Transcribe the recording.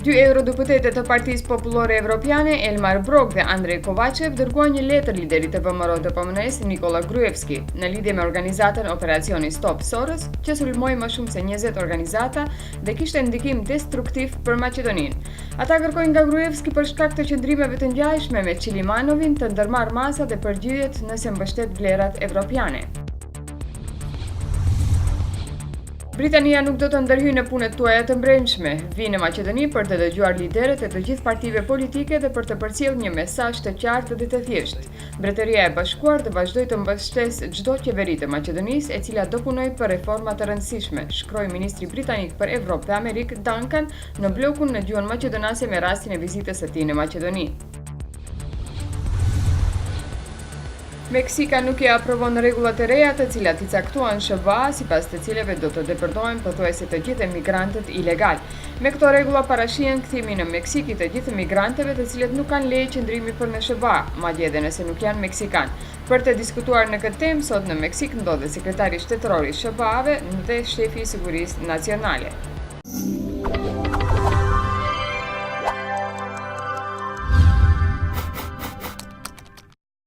Dy eurodeputatet të Partisë Popullore Evropiane, Elmar Brok dhe Andrej Kovačev, dërguan një letër liderit të VMRO të PMN-s, Nikola Gruevski, në lidhje me organizatën Operacioni Stop Soros, që sulmoi më shumë se 20 organizata dhe kishte ndikim destruktiv për Maqedoninë. Ata kërkojnë nga Gruevski për shkak të qëndrimeve të ngjashme me Çilimanovin të ndërmarrë masa dhe përgjigjet nëse mbështet vlerat evropiane. Britania nuk do të ndërhyjë në punët tuaja të brendshme. Vi në Maqedoni për të dëgjuar liderët e të gjithë partive politike dhe për të përcjellë një mesazh të qartë dhe të thjeshtë. Mbretëria e Bashkuar do vazhdojë të mbështesë çdo qeveri të Maqedonisë e cila do punojë për reforma të rëndësishme, shkroi ministri britanik për Evropë dhe Amerikë Duncan në blokun në gjuhën maqedonase me rastin e vizitës së tij në Maqedoni. Meksika nuk i aprovon rregullat e reja të cilat i caktuan SBA, sipas të cilave do të depërtohen pothuajse të gjithë emigrantët ilegal. Me këto rregulla parashihen kthimin në Meksikë të gjithë emigrantëve të cilët nuk kanë leje qëndrimi për në SBA, madje edhe nëse nuk janë meksikan. Për të diskutuar në këtë temë, sot në Meksikë ndodhet sekretari shtetëror i SBA-ve dhe shefi i sigurisë nacionale.